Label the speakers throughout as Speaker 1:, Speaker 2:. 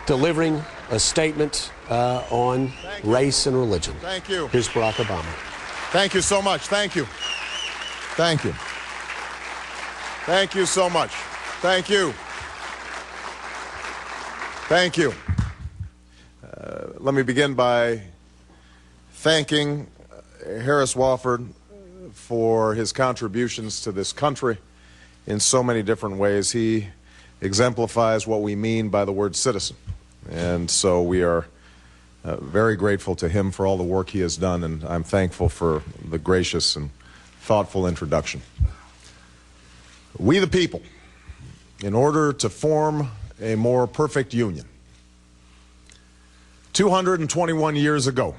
Speaker 1: delivering a statement on race and religion.
Speaker 2: Thank you.
Speaker 1: Here's Barack Obama.
Speaker 2: Thank you so much. Thank you. Thank you. Thank you so much. Thank you. Thank you. Let me begin by thanking Harris Wofford for his contributions to this country in so many different ways. He exemplifies what we mean by the word citizen. And so we are very grateful to him for all the work he has done, and I'm thankful for the gracious and thoughtful introduction. We the people, in order to form a more perfect union, 221 years ago,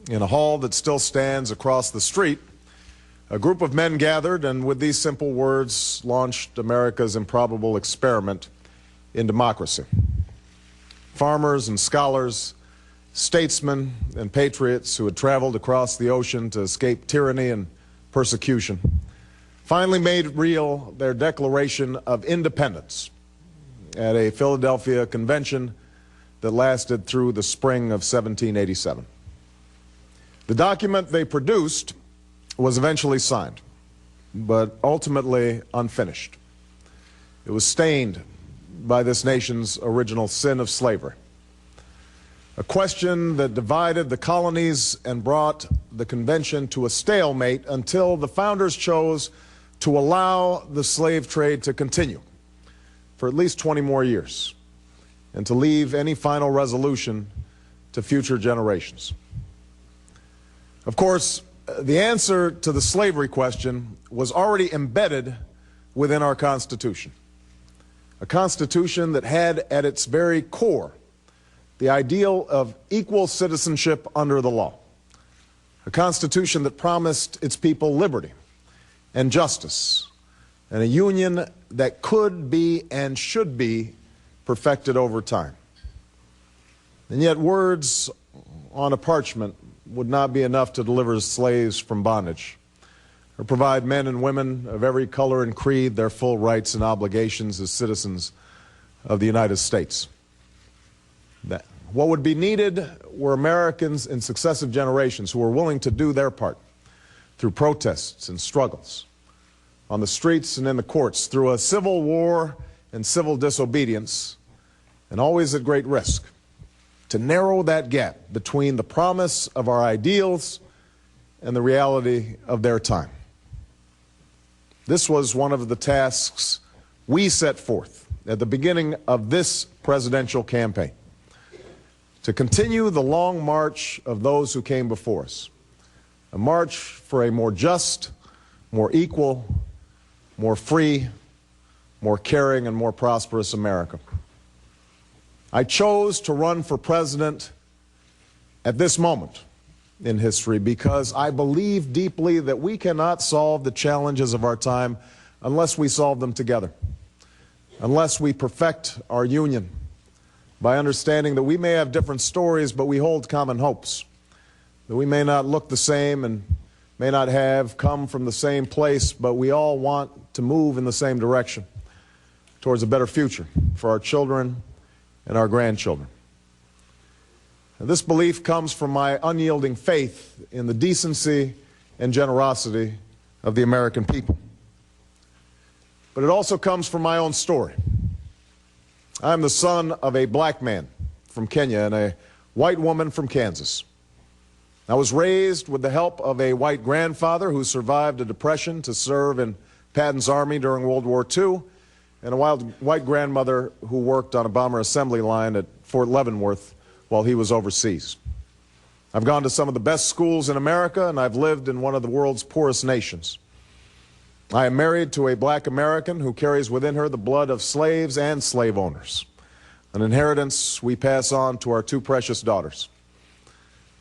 Speaker 2: in a hall that still stands across the street, a group of men gathered and with these simple words launched America's improbable experiment in democracy. Farmers and scholars, statesmen and patriots who had traveled across the ocean to escape tyranny and persecution finally made real their Declaration of Independence at a Philadelphia convention that lasted through the spring of 1787. The document they produced was eventually signed, but ultimately unfinished. It was stained by this nation's original sin of slavery, a question that divided the colonies and brought the convention to a stalemate until the founders chose to allow the slave trade to continue for at least 20 more years and to leave any final resolution to future generations. Of course, the answer to the slavery question was already embedded within our Constitution, a Constitution that had at its very core the ideal of equal citizenship under the law, a Constitution that promised its people liberty and justice, and a union that could be and should be perfected over time. And yet words on a parchment would not be enough to deliver slaves from bondage or provide men and women of every color and creed their full rights and obligations as citizens of the United States. What would be needed were Americans in successive generations who were willing to do their part through protests and struggles on the streets and in the courts, through a civil war and civil disobedience, and always at great risk, to narrow that gap between the promise of our ideals and the reality of their time. This was one of the tasks we set forth at the beginning of this presidential campaign, to continue the long march of those who came before us, a march for a more just, more equal, more free, more caring, and more prosperous America. I chose to run for president at this moment in history because I believe deeply that we cannot solve the challenges of our time unless we solve them together, unless we perfect our union by understanding that we may have different stories, but we hold common hopes, that we may not look the same and may not have come from the same place, but we all want to move in the same direction towards a better future for our children and our grandchildren. And this belief comes from my unyielding faith in the decency and generosity of the American people. But it also comes from my own story. I'm the son of a black man from Kenya and a white woman from Kansas. I was raised with the help of a white grandfather who survived a depression to serve in Patton's army during World War II, and a white grandmother who worked on a bomber assembly line at Fort Leavenworth while he was overseas. I've gone to some of the best schools in America, and I've lived in one of the world's poorest nations. I am married to a black American who carries within her the blood of slaves and slave owners, an inheritance we pass on to our two precious daughters.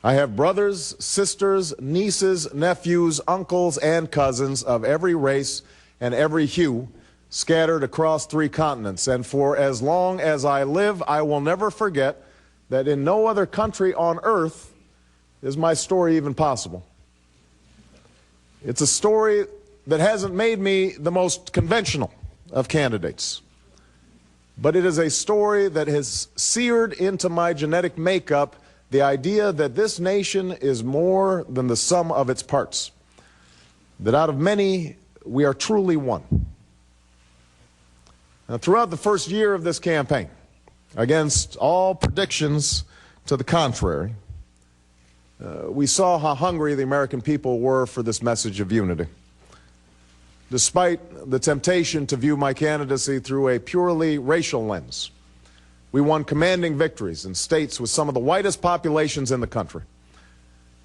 Speaker 2: I have brothers, sisters, nieces, nephews, uncles, and cousins of every race and every hue scattered across 3 continents. And for as long as I live, I will never forget that in no other country on earth is my story even possible. It's a story that hasn't made me the most conventional of candidates, but it is a story that has seared into my genetic makeup the idea that this nation is more than the sum of its parts, that out of many, we are truly one. Now, throughout the first year of this campaign, against all predictions to the contrary, we saw how hungry the American people were for this message of unity. Despite the temptation to view my candidacy through a purely racial lens, we won commanding victories in states with some of the whitest populations in the country.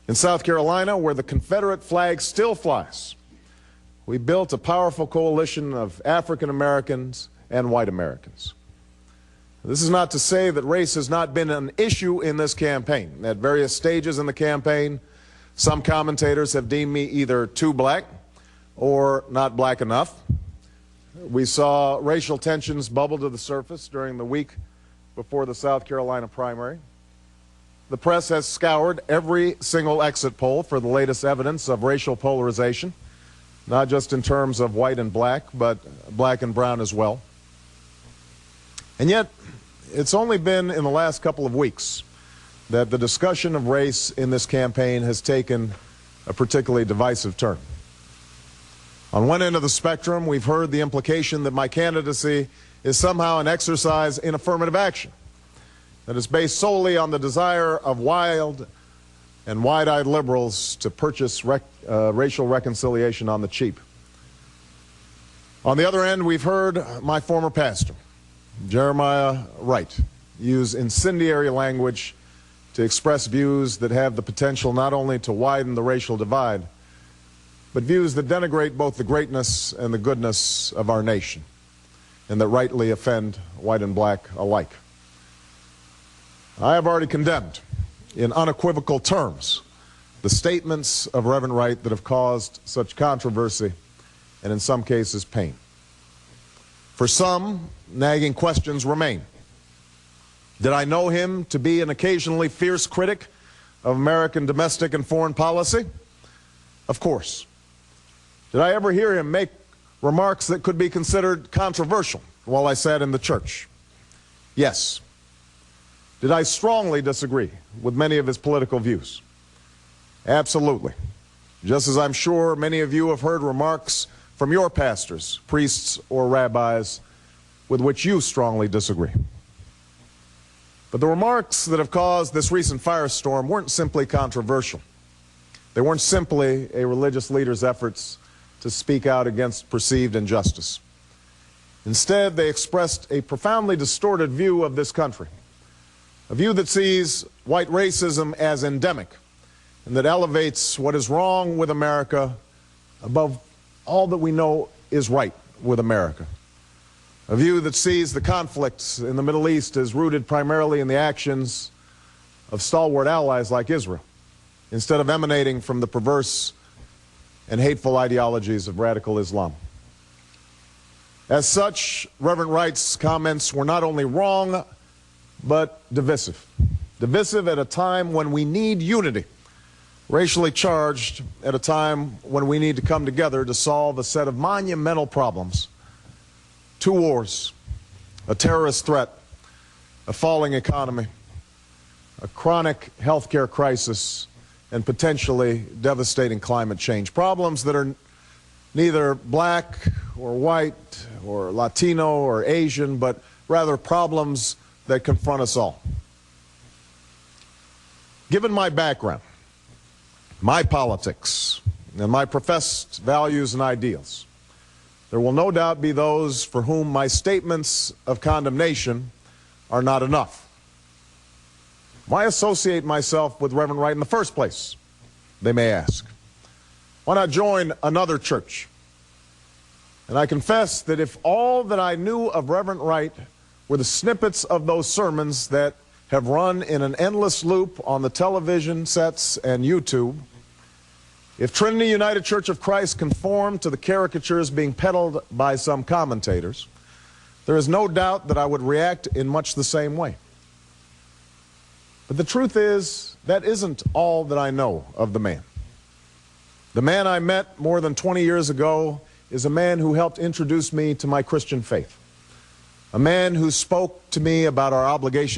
Speaker 2: In South Carolina, where the Confederate flag still flies, we built a powerful coalition of African Americans and white Americans. This is not to say that race has not been an issue in this campaign. At various stages in the campaign, some commentators have deemed me either too black or not black enough. We saw racial tensions bubble to the surface during the week before the South Carolina primary. The press has scoured every single exit poll for the latest evidence of racial polarization, not just in terms of white and black, but black and brown as well. And yet, it's only been in the last couple of weeks that the discussion of race in this campaign has taken a particularly divisive turn. On one end of the spectrum, we've heard the implication that my candidacy is somehow an exercise in affirmative action, that is based solely on the desire of wild and wide-eyed liberals to purchase racial reconciliation on the cheap. On the other end, we've heard my former pastor, Jeremiah Wright, use incendiary language to express views that have the potential not only to widen the racial divide, but views that denigrate both the greatness and the goodness of our nation, and that rightly offend white and black alike. I have already condemned, in unequivocal terms, the statements of Reverend Wright that have caused such controversy and in some cases pain. For some, nagging questions remain. Did I know him to be an occasionally fierce critic of American domestic and foreign policy? Of course. Did I ever hear him make remarks that could be considered controversial while I sat in the church? Yes. Did I strongly disagree with many of his political views? Absolutely. Just as I'm sure many of you have heard remarks from your pastors, priests, or rabbis with which you strongly disagree. But the remarks that have caused this recent firestorm weren't simply controversial. They weren't simply a religious leader's efforts to speak out against perceived injustice. Instead, they expressed a profoundly distorted view of this country, a view that sees white racism as endemic and that elevates what is wrong with America above all that we know is right with America. A view that sees the conflicts in the Middle East as rooted primarily in the actions of stalwart allies like Israel, instead of emanating from the perverse and hateful ideologies of radical Islam. As such, Reverend Wright's comments were not only wrong, but divisive. Divisive at a time when we need unity, racially charged at a time when we need to come together to solve a set of monumental problems: 2 wars, a terrorist threat, a falling economy, a chronic healthcare crisis, and potentially devastating climate change. Problems that are neither black or white or Latino or Asian, but rather problems that confront us all. Given my background, my politics, and my professed values and ideals, there will no doubt be those for whom my statements of condemnation are not enough. Why associate myself with Reverend Wright in the first place, they may ask? Why not join another church? And I confess that if all that I knew of Reverend Wright were the snippets of those sermons that have run in an endless loop on the television sets and YouTube, if Trinity United Church of Christ conformed to the caricatures being peddled by some commentators, there is no doubt that I would react in much the same way. But the truth is, that isn't all that I know of the man. The man I met more than 20 years ago is a man who helped introduce me to my Christian faith, a man who spoke to me about our obligation